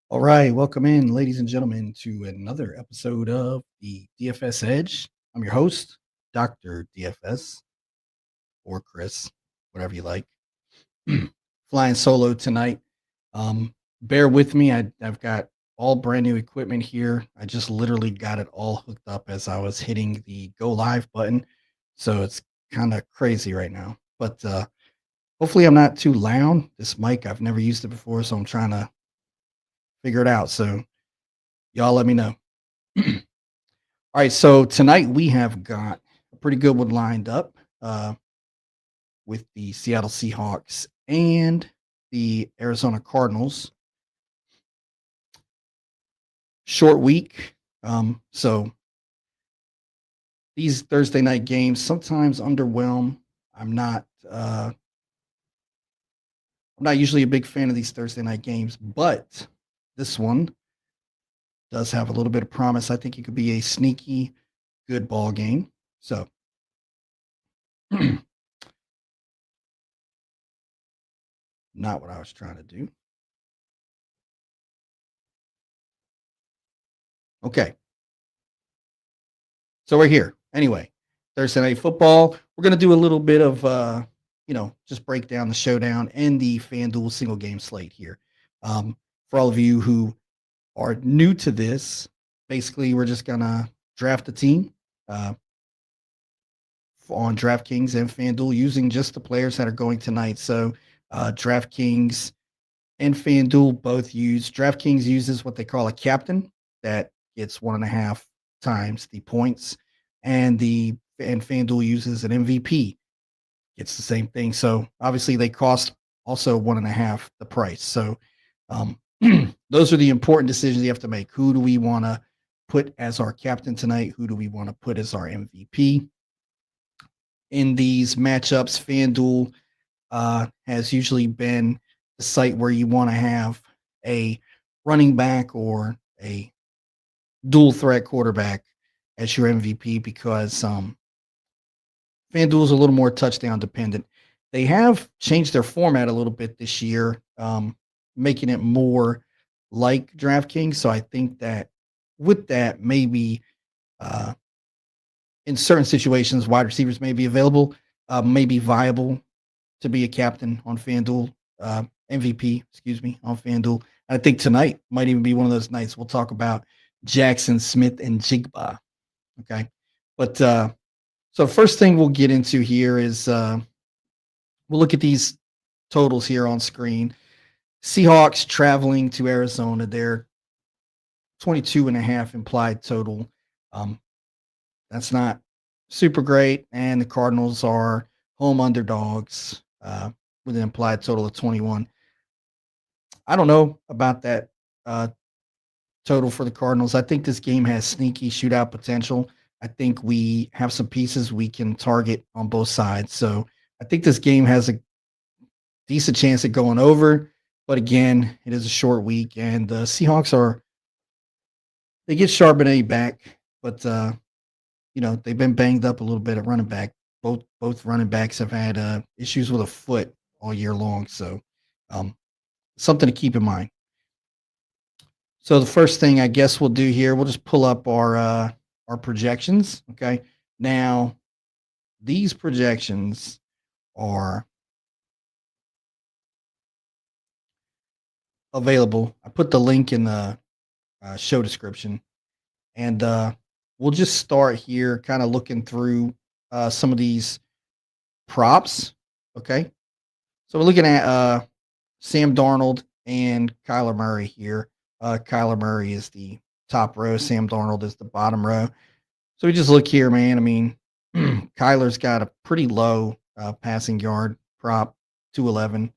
All right, welcome in, ladies and gentlemen, to another episode of the DFS Edge. I'm your host, Dr. DFS, or Chris, whatever you like. Flying solo tonight. Bear with me. I've got all brand new equipment here. I just literally got it all hooked up as I was hitting the go live button. So it's kind of crazy right now. But hopefully I'm not too loud. This mic, I've never used it before, so I'm trying to figure it out. So y'all let me know. All right. So tonight we have got a pretty good one lined up with the Seattle Seahawks and the Arizona Cardinals. Short week. So these Thursday night games sometimes underwhelm. I'm not usually a big fan of these Thursday night games, but this one does have a little bit of promise. I think it could be a sneaky good ball game. So not what I was trying to do. Okay. So we're here. Anyway, Thursday night football. We're going to do a little bit of, just break down the Showdown and the FanDuel single game slate here. For all of you who are new to this, basically we're just going to draft a team on DraftKings and FanDuel using just the players that are going tonight. So DraftKings and FanDuel both use, DraftKings uses what they call a captain that gets 1.5 times the points, and FanDuel uses an MVP. It's the same thing. So obviously they cost also 1.5 the price. So those are the important decisions you have to make. Who do we want to put as our captain tonight? Who do we want to put as our MVP? In these matchups, FanDuel has usually been the site where you want to have a running back or a dual threat quarterback as your MVP because FanDuel is a little more touchdown dependent. They have changed their format a little bit this year, making it more like DraftKings. So I think that with that, maybe in certain situations, wide receivers may be available, may be viable to be a captain on FanDuel, MVP, on FanDuel. I think tonight might even be one of those nights. We'll talk about Jackson, Smith, and Jigba. Okay. But so first thing we'll get into here is we'll look at these totals here on screen. Seahawks traveling to Arizona. They're 22.5 implied total. That's not super great. And the Cardinals are home underdogs with an implied total of 21. I don't know about that total for the Cardinals. I think this game has sneaky shootout potential. I think we have some pieces we can target on both sides. So I think this game has a decent chance at going over. But again, it is a short week, and the Seahawks they get Charbonnet back, but they've been banged up a little bit at running back. Both running backs have had issues with a foot all year long, so something to keep in mind. So the first thing I guess we'll do here, we'll just pull up our projections. Okay, now these projections are available. I put the link in the show description, and we'll just start here kind of looking through some of these props. Okay, so we're looking at Sam Darnold and Kyler Murray here. Kyler Murray is the top row. Sam Darnold is the bottom row. So we just look here, man. I mean, Kyler's got a pretty low passing yard prop, 211.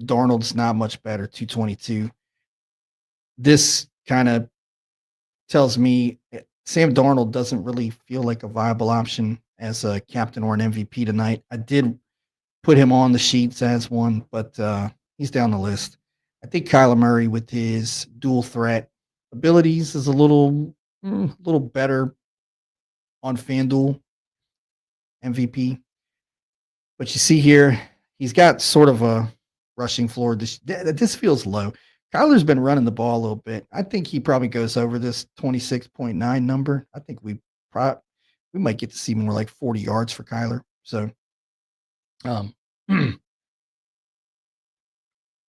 Darnold's not much better, 222. This kind of tells me Sam Darnold doesn't really feel like a viable option as a captain or an MVP tonight. I did put him on the sheets as one, but he's down the list. I think Kyler Murray with his dual threat abilities is a little better on FanDuel MVP. But you see here, he's got sort of a rushing floor. This feels low. Kyler's been running the ball a little bit. I think he probably goes over this 26.9 number. I think we might get to see more like 40 yards for Kyler. So um,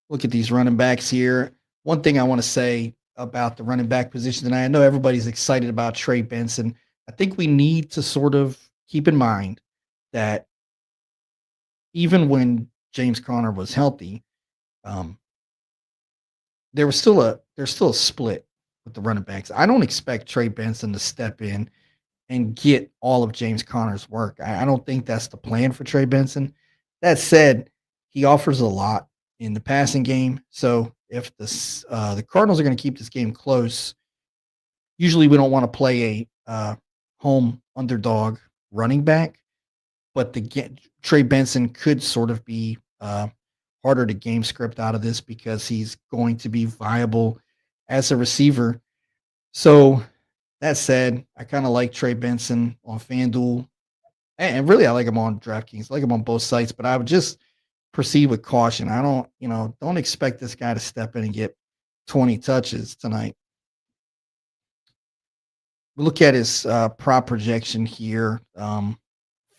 look at these running backs here. One thing I want to say about the running back position tonight, I know everybody's excited about Trey Benson. I think we need to sort of keep in mind that even when James Conner was healthy, um, there's still a split with the running backs. I don't expect Trey Benson to step in and get all of James Conner's work. I don't think that's the plan for Trey Benson. That said, he offers a lot in the passing game. So if the Cardinals are going to keep this game close, usually we don't want to play a home underdog running back, but Trey Benson could sort of be harder to game script out of this because he's going to be viable as a receiver. So that said, I kind of like Trey Benson on FanDuel, and really I like him on DraftKings. I like him on both sites, but I would just proceed with caution. I don't expect this guy to step in and get 20 touches tonight. We look at his prop projection here.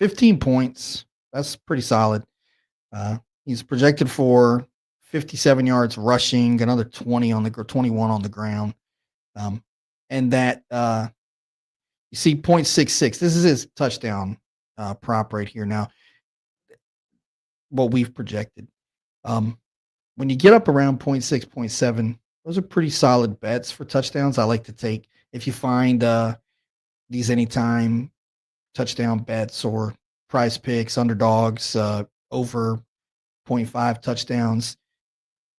15 points. That's pretty solid. He's projected for 57 yards rushing, another 21 on the ground. And that you see 0.66. This is his touchdown prop right here. Now, what we've projected. When you get up around 0.6, 0.7, those are pretty solid bets for touchdowns. I like to take if you find these anytime touchdown bets or prize picks, underdogs, over 0.5 touchdowns.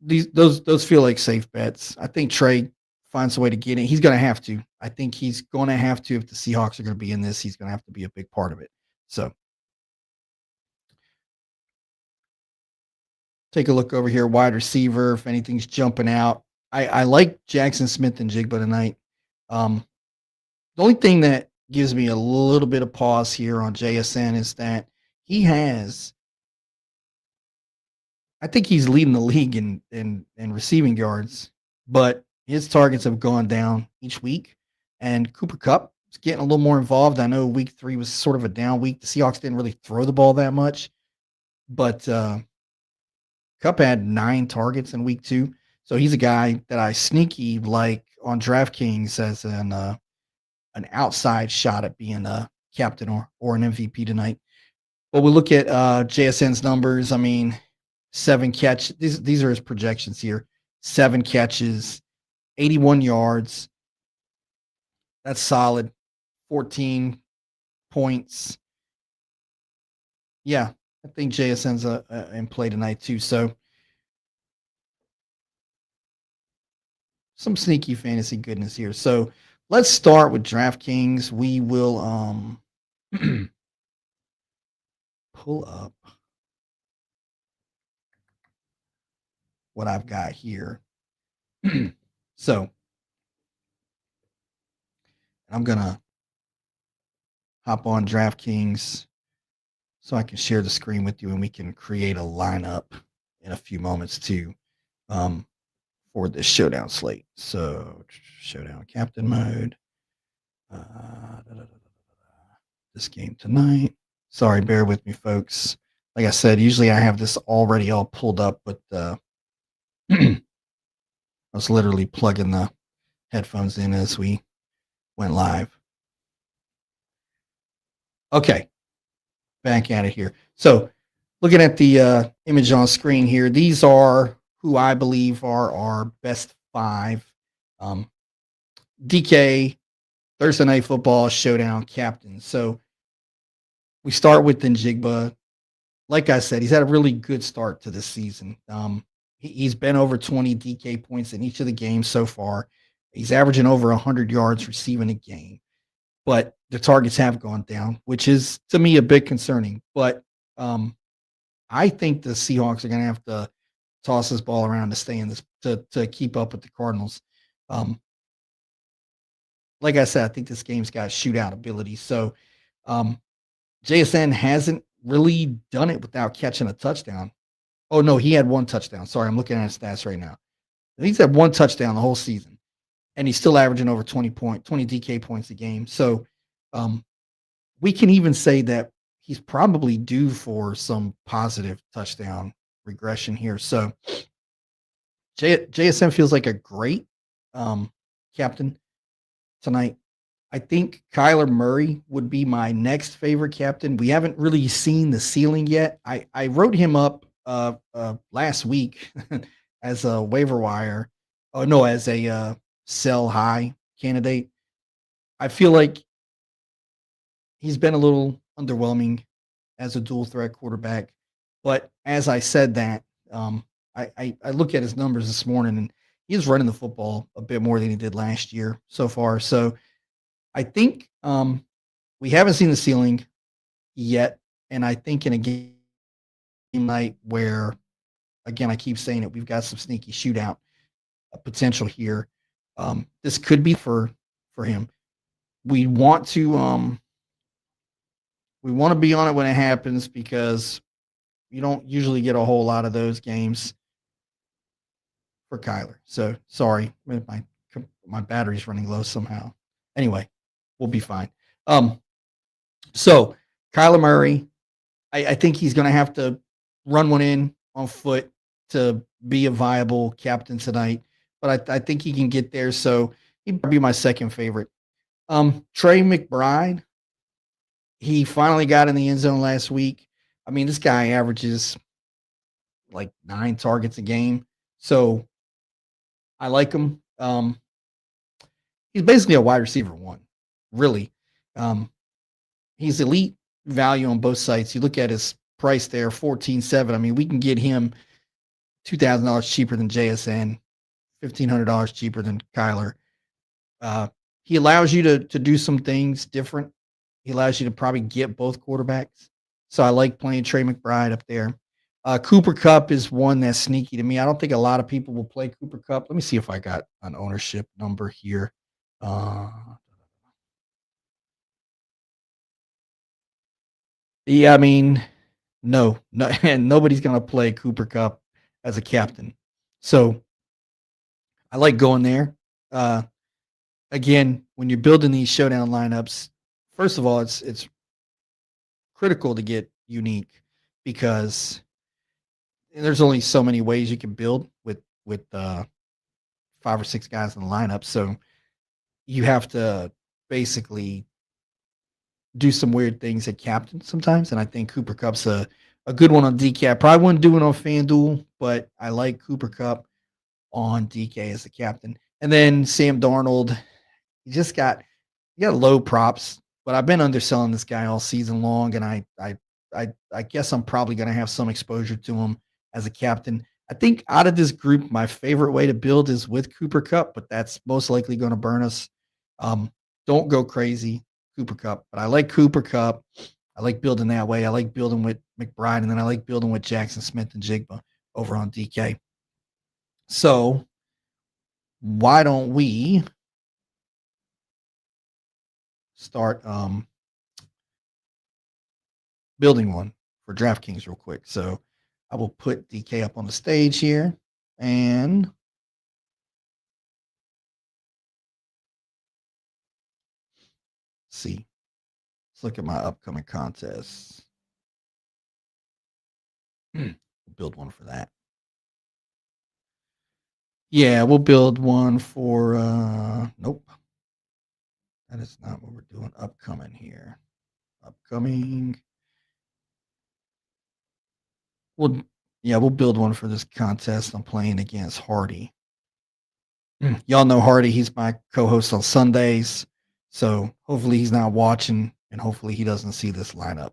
Those feel like safe bets. I think Trey finds a way to get in. He's going to have to. I think he's going to have to if the Seahawks are going to be in this. He's going to have to be a big part of it. So take a look over here, wide receiver. If anything's jumping out, I like Jackson Smith and Jigba tonight. The only thing that gives me a little bit of pause here on JSN is that I think he's leading the league in receiving yards, but his targets have gone down each week. And Cooper Kupp is getting a little more involved. I know week 3 was sort of a down week. The Seahawks didn't really throw the ball that much, but Kupp had 9 targets in week 2. So he's a guy that I sneaky like on DraftKings as an outside shot at being a captain or an MVP tonight. But we look at JSN's numbers. I mean, 7 catches. These are his projections here. 7 catches, 81 yards. That's solid. 14 points. Yeah, I think JSN's in play tonight too. So some sneaky fantasy goodness here. So let's start with DraftKings. We will pull up what I've got here. So I'm going to hop on DraftKings so I can share the screen with you and we can create a lineup in a few moments too for this Showdown slate. So Showdown captain mode. This game tonight. Sorry, bear with me, folks. Like I said, usually I have this already all pulled up, but I was literally plugging the headphones in as we went live. Okay, back at it here. So looking at the image on screen here, these are who I believe are our best 5. Um, DK, Thursday Night Football, Showdown, Captain. So we start with Njigba. Like I said, he's had a really good start to this season. He's been over 20 DK points in each of the games so far. He's averaging over 100 yards receiving a game, but the targets have gone down, which is to me a bit concerning. But um, I think the Seahawks are going to have to toss this ball around to stay in this to keep up with the Cardinals. Um, like I said, I think this game's got shootout ability. So um, JSN hasn't really done it without catching a touchdown. Oh no, he had one touchdown. Sorry, I'm looking at his stats right now. He's had one touchdown the whole season, and he's still averaging over 20 DK points a game. So um, we can even say that he's probably due for some positive touchdown regression here. So JSN feels like a great captain tonight. I think Kyler Murray would be my next favorite captain. We haven't really seen the ceiling yet. I wrote him up last week as a waiver wire. Oh no, as a sell high candidate. I feel like he's been a little underwhelming as a dual threat quarterback. But as I said that, um, I look at his numbers this morning and he's running the football a bit more than he did last year so far. So I think we haven't seen the ceiling yet. And I think in a game night where, again, I keep saying it, we've got some sneaky shootout potential here. This could be for him. We want to be on it when it happens because you don't usually get a whole lot of those games for Kyler. So sorry, my battery's running low somehow. Anyway, we'll be fine. So Kyler Murray, I think he's going to have to run one in on foot to be a viable captain tonight, but I think he can get there. So he'd be my second favorite. Trey McBride, he finally got in the end zone last week. I mean, this guy averages like 9 targets a game. So I like him. He's basically a wide receiver one, really. Um, he's elite value on both sites. You look at his price there, 14.7. I mean, we can get him $2,000 cheaper than JSN, $1,500 cheaper than Kyler. He allows you to do some things different. He allows you to probably get both quarterbacks. So I like playing Trey McBride up there. Cooper Kupp is one that's sneaky to me. I don't think a lot of people will play Cooper Kupp. Let me see if I got an ownership number here. Yeah, I mean, no, and nobody's gonna play Cooper Kupp as a captain. So I like going there. Uh, again, when you're building these showdown lineups, first of all, it's critical to get unique because there's only so many ways you can build with 5 or 6 guys in the lineup. So you have to basically do some weird things at captain sometimes. And I think Cooper Cup's a good one on DK. I probably wouldn't do it on FanDuel, but I like Cooper Cup on DK as the captain. And then Sam Darnold, he got low props, but I've been underselling this guy all season long, and I guess I'm probably going to have some exposure to him as a captain. I think out of this group, my favorite way to build is with Cooper Cup, but that's most likely going to burn us. Don't go crazy, Cooper Cup, but I like Cooper Cup. I like building that way. I like building with McBride, and then I like building with Jackson Smith and Jigba over on DK. So why don't we start building one for DraftKings real quick? So I will put DK up on the stage here and see. Let's look at my upcoming contests. We'll build one for that. Yeah, we'll build one for nope. That is not what we're doing. Upcoming here. Upcoming. We'll build one for this contest. I'm playing against Hardy. Y'all know Hardy. He's my co-host on Sundays. So hopefully he's not watching and hopefully he doesn't see this lineup.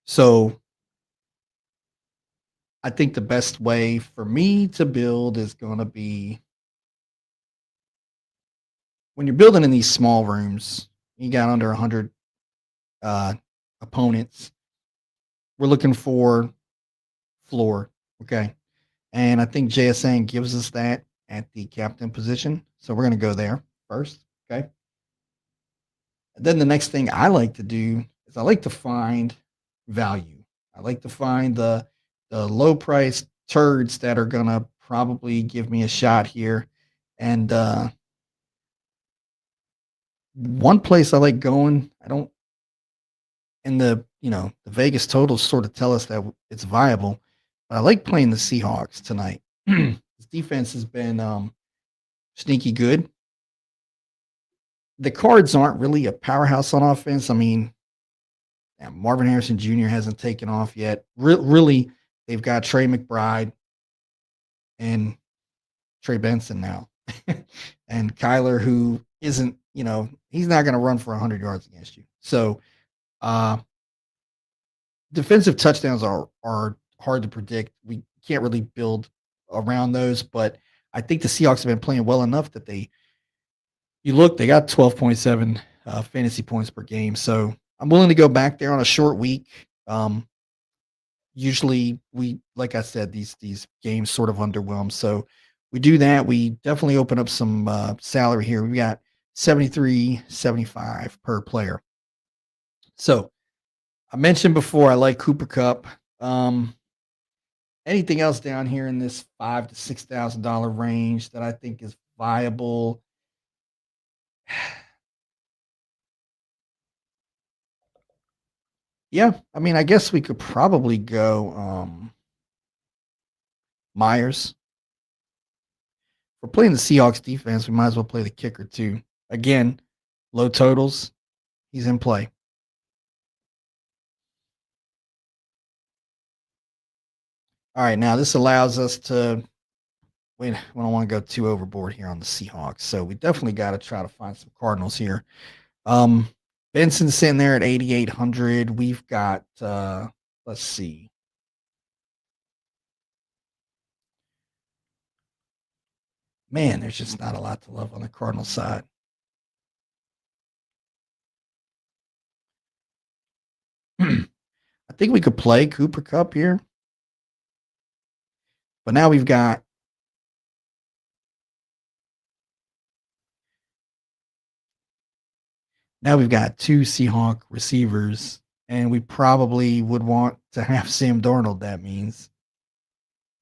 So I think the best way for me to build is going to be when you're building in these small rooms, you got under 100 uh, opponents. We're looking for floor. Okay. And I think JSN gives us that at the captain position. So we're going to go there first. Okay. And then the next thing I like to do is I like to find value. I like to find the low price turds that are going to probably give me a shot here. And one place I like going, I don't, and the Vegas totals sort of tell us that it's viable. But I like playing the Seahawks tonight. This defense has been sneaky good. The Cards aren't really a powerhouse on offense. I mean, yeah, Marvin Harrison Jr. hasn't taken off yet. Really, they've got Trey McBride and Trey Benson now, and Kyler, who isn't, he's not going to run for 100 yards against you. So, uh, defensive touchdowns are hard to predict. We can't really build around those, but I think the Seahawks have been playing well enough that they got 12.7 fantasy points per game. So I'm willing to go back there on a short week. Usually like I said, these games sort of underwhelm. So we do that. We definitely open up some salary here. We got 73.75 per player. So I mentioned before I like Cooper Cup. Anything else down here in this $5,000 to $6,000 range that I think is viable? Yeah, I mean, I guess we could probably go Myers. We're playing the Seahawks defense. We might as well play the kicker too. Again, low totals. He's in play. All right, now this allows us to wait. We don't want to go too overboard here on the Seahawks, so we definitely got to try to find some Cardinals here. Um, Benson's sitting there at 8,800. We've got let's see. Man, there's just not a lot to love on the Cardinal side. I think we could play Cooper Cup here. But now we've got two Seahawk receivers, and we probably would want to have Sam Darnold, that means.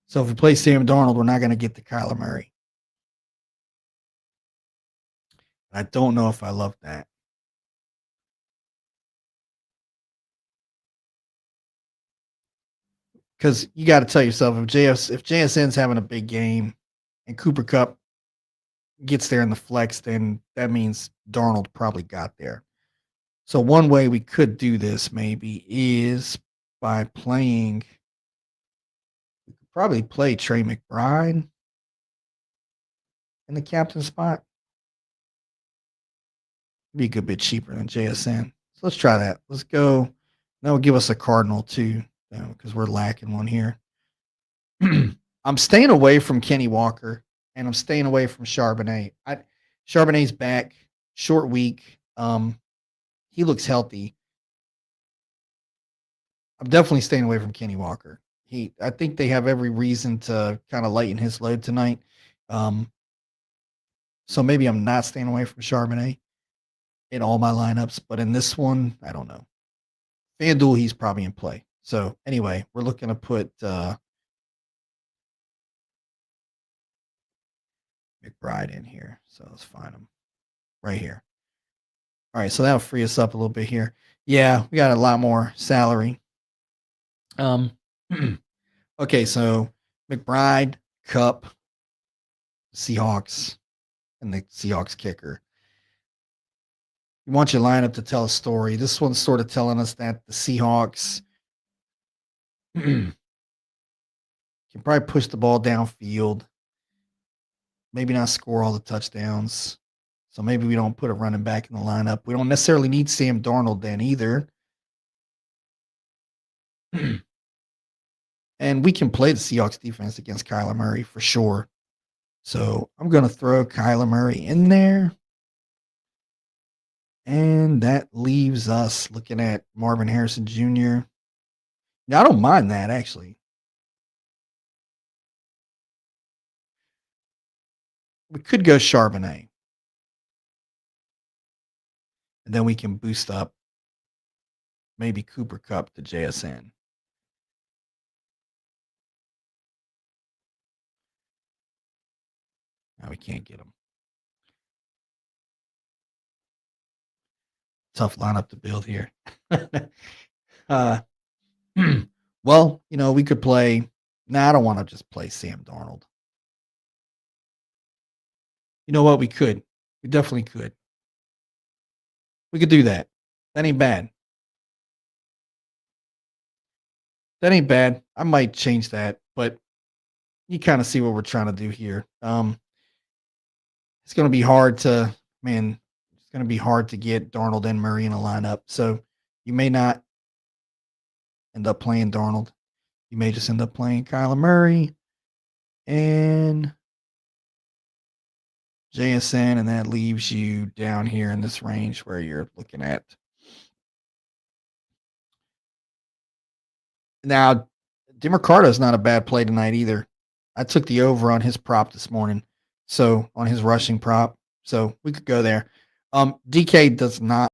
So if we play Sam Darnold, we're not going to get the Kyler Murray. I don't know if I love that. Because you got to tell yourself if JSN's having a big game and Cooper Cup gets there in the flex, then that means Darnold probably got there. So one way we could do this maybe is by playing. We could probably play Trey McBride in the captain spot. Be a good bit cheaper than JSN. So let's try that. Let's go. That will give us a Cardinal too, because we're lacking one here. I'm staying away from Kenny Walker and I'm staying away from Charbonnet. Charbonnet's back, short week. He looks healthy. I'm definitely staying away from Kenny Walker. I think they have every reason to kind of lighten his load tonight. So maybe I'm not staying away from Charbonnet in all my lineups, but in this one, I don't know. FanDuel, he's probably in play. So anyway, we're looking to put McBride in here. So let's find him right here. All right, so that'll free us up a little bit here. Yeah, we got a lot more salary. Okay, so McBride, Cup, Seahawks, and the Seahawks kicker. You want your lineup to tell a story. This one's sort of telling us that the Seahawks can probably push the ball downfield. maybe not score all the touchdowns. So maybe we don't put a running back in the lineup. We don't necessarily need Sam Darnold then either. And we can play the Seahawks defense against Kyler Murray for sure. So I'm going to throw Kyler Murray in there. And that leaves us looking at Marvin Harrison Jr. Yeah, I don't mind that actually. We could go Charbonnet, and then we can boost up maybe Cooper Cup to JSN. Now we can't get him. Tough lineup to build here. uh, well, we could play. Nah, I don't want to just play Sam Darnold. You know what? We could. We definitely could. We could do that. That ain't bad. That ain't bad. I might change that, but you kind of see what we're trying to do here. It's going to be hard to, man, it's going to be hard to get Darnold and Murray in a lineup. So you may not end up playing Darnold. You may just end up playing Kyler Murray and JSN, and that leaves you down here in this range where you're looking at. Now, DeMarcado is not a bad play tonight either. I took the over on his prop this morning, so on his rushing prop. So we could go there. DK does not.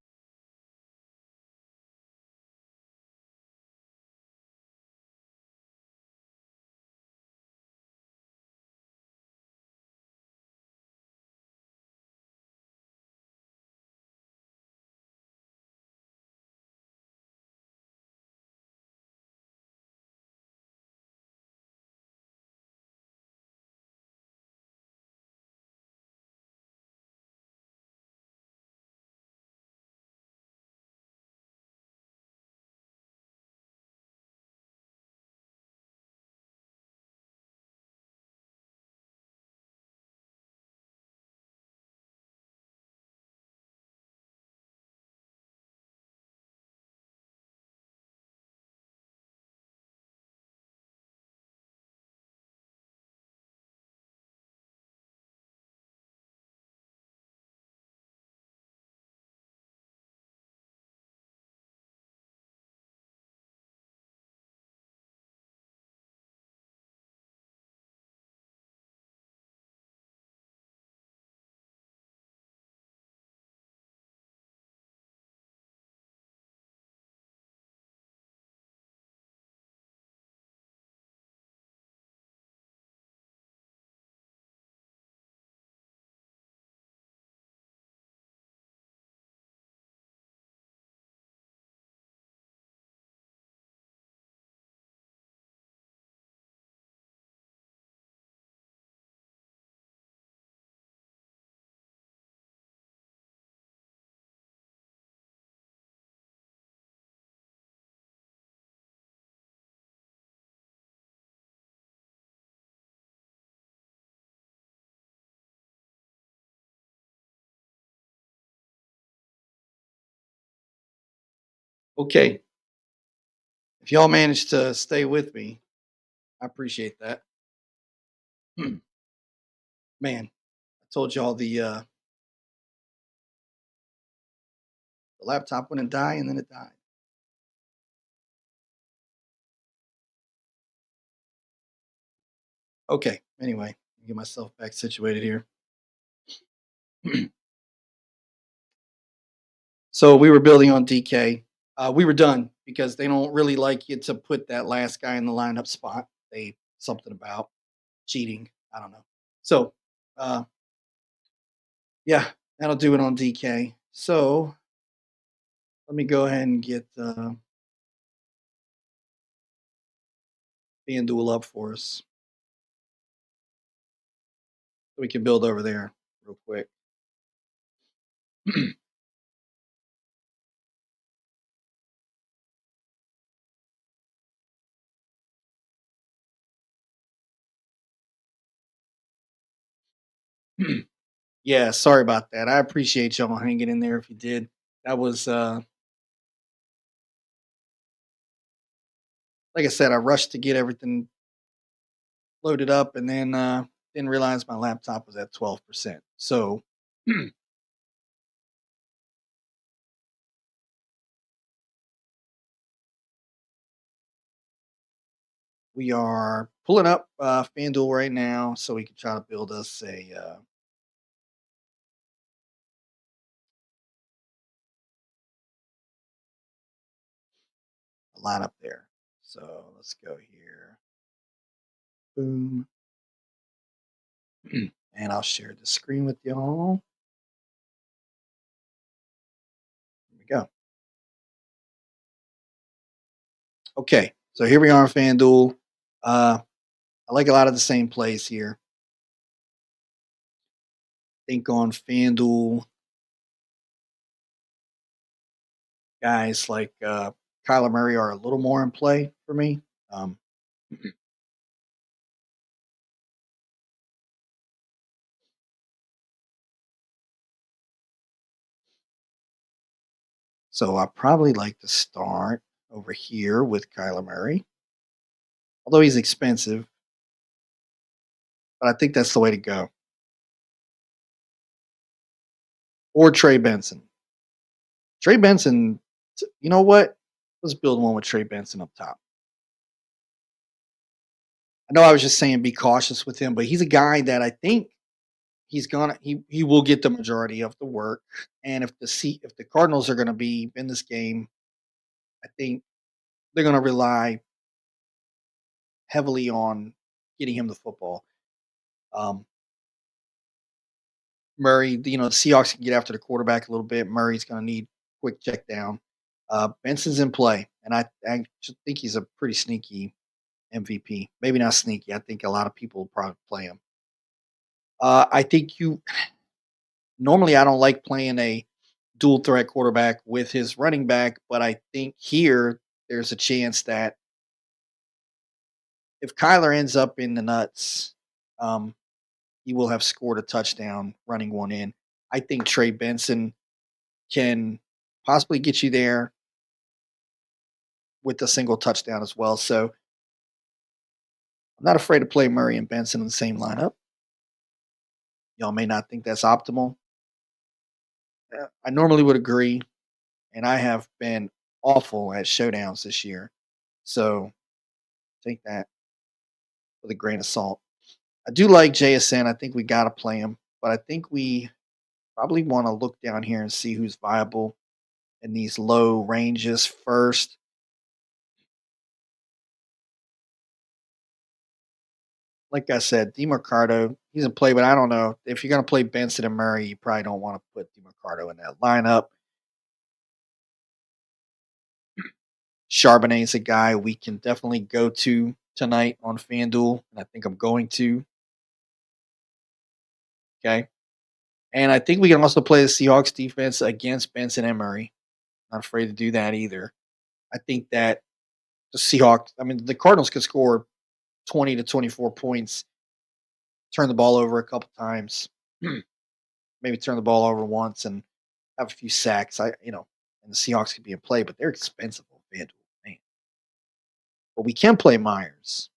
Okay. If y'all managed to stay with me, I appreciate that. Man, I told y'all the laptop wouldn't die, and then it died. Okay. Anyway, get myself back situated here. So we were building on DK. We were done because they don't really like you to put that last guy in the lineup spot. They something about cheating. I don't know. So, uh, yeah, that'll do it on DK. So let me go ahead and get FanDuel up for us. So we can build over there real quick. Yeah, sorry about that. I appreciate y'all hanging in there if you did. That was like I said, I rushed to get everything loaded up and then didn't realize my laptop was at 12%. So we are pulling up FanDuel right now so we can try to build us a lineup there. So let's go here. Boom. And I'll share the screen with y'all. Here we go. Okay, so here we are on FanDuel. I like a lot of the same plays here. I think on FanDuel, guys like Kyler Murray are a little more in play for me. Um, so I probably like to start over here with Kyler Murray, although he's expensive, but I think that's the way to go. Or Trey Benson. Trey Benson, you know what? Let's build one with Trey Benson up top. I know I was just saying be cautious with him, but he's a guy that I think he will get the majority of the work. And if the Cardinals are gonna be in this game, I think they're gonna rely heavily on getting him the football. Um, Murray, the Seahawks can get after the quarterback a little bit. Murray's gonna need quick check down. Benson's in play, and I just think he's a pretty sneaky MVP. Maybe not sneaky. I think a lot of people will probably play him. I think you normally I don't like playing a dual threat quarterback with his running back, but I think here there's a chance that if Kyler ends up in the nuts, um, he will have scored a touchdown running one in. I think Trey Benson can possibly get you there with a single touchdown as well. So I'm not afraid to play Murray and Benson in the same lineup. Y'all may not think that's optimal. I normally would agree, and I have been awful at showdowns this year. So take that with a grain of salt. I do like JSN. I think we got to play him, but I think we probably want to look down here and see who's viable in these low ranges first. Like I said, DeMarcado, he's in play, but I don't know. If you're going to play Benson and Murray, you probably don't want to put DeMarcado in that lineup. Charbonnet's a guy we can definitely go to tonight on FanDuel, and I think I'm going to. Okay. And I think we can also play the Seahawks defense against Benson and Murray. Not afraid to do that either. I think that the Seahawks, I mean, the Cardinals could score 20 to 24 points, turn the ball over a couple times, maybe turn the ball over once and have a few sacks. And the Seahawks could be in play, but they're expensive on FanDuel, man. But we can play Myers.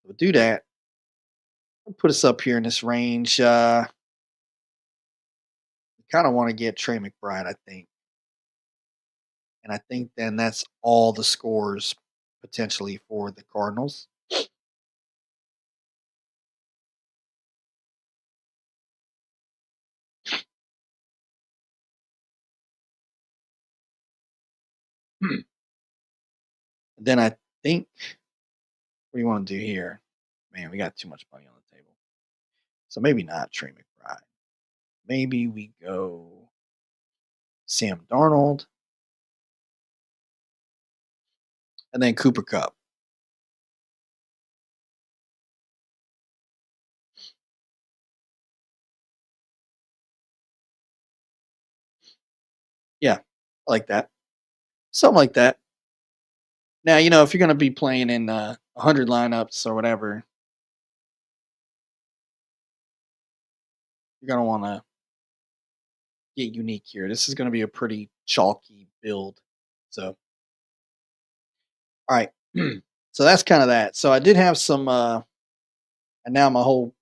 We'll do that. We'll put us up here in this range. We kind of want to get Trey McBride, I think. And I think then that's all the scores potentially for the Cardinals. Then I think what do you want to do here? Man, we got too much money on the table. So maybe not Trey McBride. Maybe we go Sam Darnold and then Cooper Cup. Yeah, I like that. Something like that. Now, if you're going to be playing in 100 lineups or whatever, you're gonna want to get unique here. This is gonna be a pretty chalky build. So, all right. So that's kind of that. So I did have some, and now my whole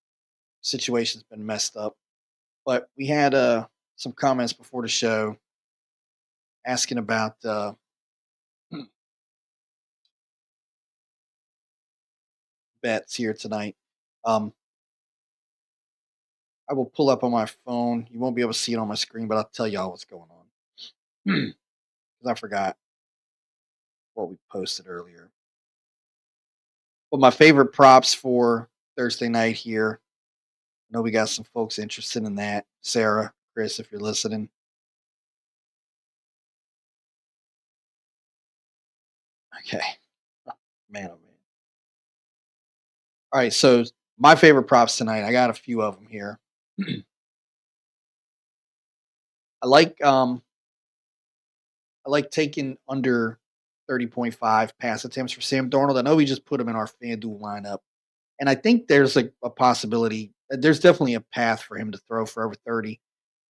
situation's been messed up. But we had some comments before the show asking about bets here tonight. Um, I will pull up on my phone. You won't be able to see it on my screen, but I'll tell y'all what's going on because I forgot what we posted earlier. But my favorite props for Thursday night here. I know we got some folks interested in that. Sarah, Chris, if you're listening. Okay. Man, oh man. All right. So my favorite props tonight, I got a few of them here. I like I like taking under 30.5 pass attempts for Sam Darnold. I know we just put him in our FanDuel lineup. And I think there's like a possibility. There's definitely a path for him to throw for over 30,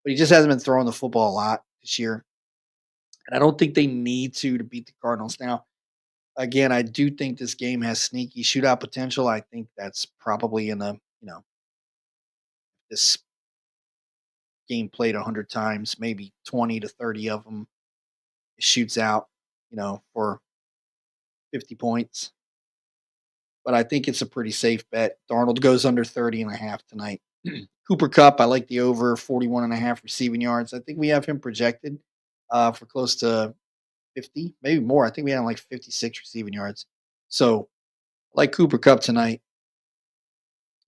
but he just hasn't been throwing the football a lot this year. And I don't think they need to beat the Cardinals. Now, again, I do think this game has sneaky shootout potential. I think that's probably in a, this game played 100 times, maybe 20 to 30 of them shoots out, for 50 points. But I think it's a pretty safe bet. Darnold goes under 30.5 tonight. Cooper Cup, I like the over 41.5 receiving yards. I think we have him projected for close to 50, maybe more. I think we have like 56 receiving yards. So, like Cooper Cup tonight,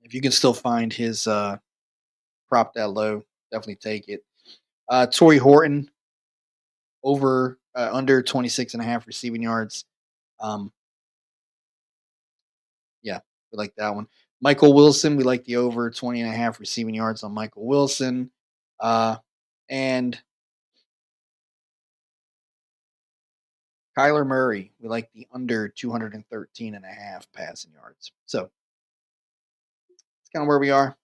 if you can still find his prop that low, definitely take it. Torrey Horton, over under 26.5 receiving yards. Um, yeah, we like that one. Michael Wilson, we like the over 20.5 receiving yards on Michael Wilson. And Kyler Murray, we like the under 213.5 passing yards. So it's kind of where we are.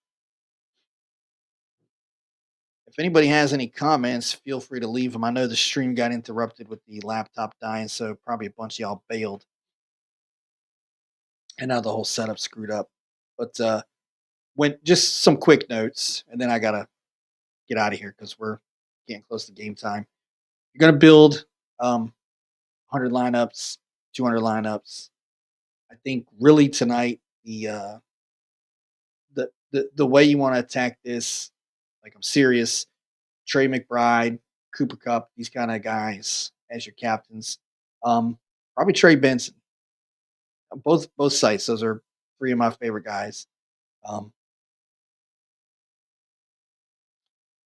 If anybody has any comments, feel free to leave them. I know the stream got interrupted with the laptop dying, so probably a bunch of y'all bailed, and now the whole setup screwed up. But when just some quick notes, and then I gotta get out of here because we're getting close to game time. You're gonna build 100 lineups, 200 lineups. I think really tonight the way you want to attack this, like I'm serious, Trey McBride, Cooper Cup, these kind of guys as your captains. Probably Trey Benson. Both sites. Those are three of my favorite guys. Um,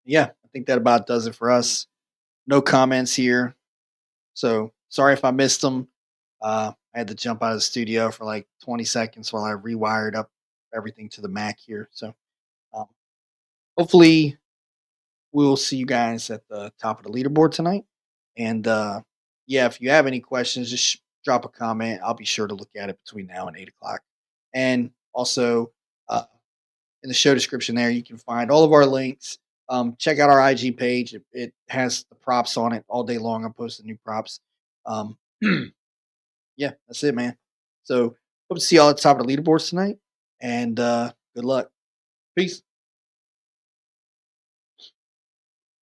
yeah, I think that about does it for us. No comments here. So sorry if I missed them. I had to jump out of the studio for like 20 seconds while I rewired up everything to the Mac here. So um, hopefully we'll see you guys at the top of the leaderboard tonight. And yeah, if you have any questions, just drop a comment. I'll be sure to look at it between now and 8 o'clock. And also in the show description there, you can find all of our links. Check out our IG page. It has the props on it all day long. I'm posting new props. Um, yeah, that's it, man. So hope to see y'all at the top of the leaderboards tonight. And good luck. Peace.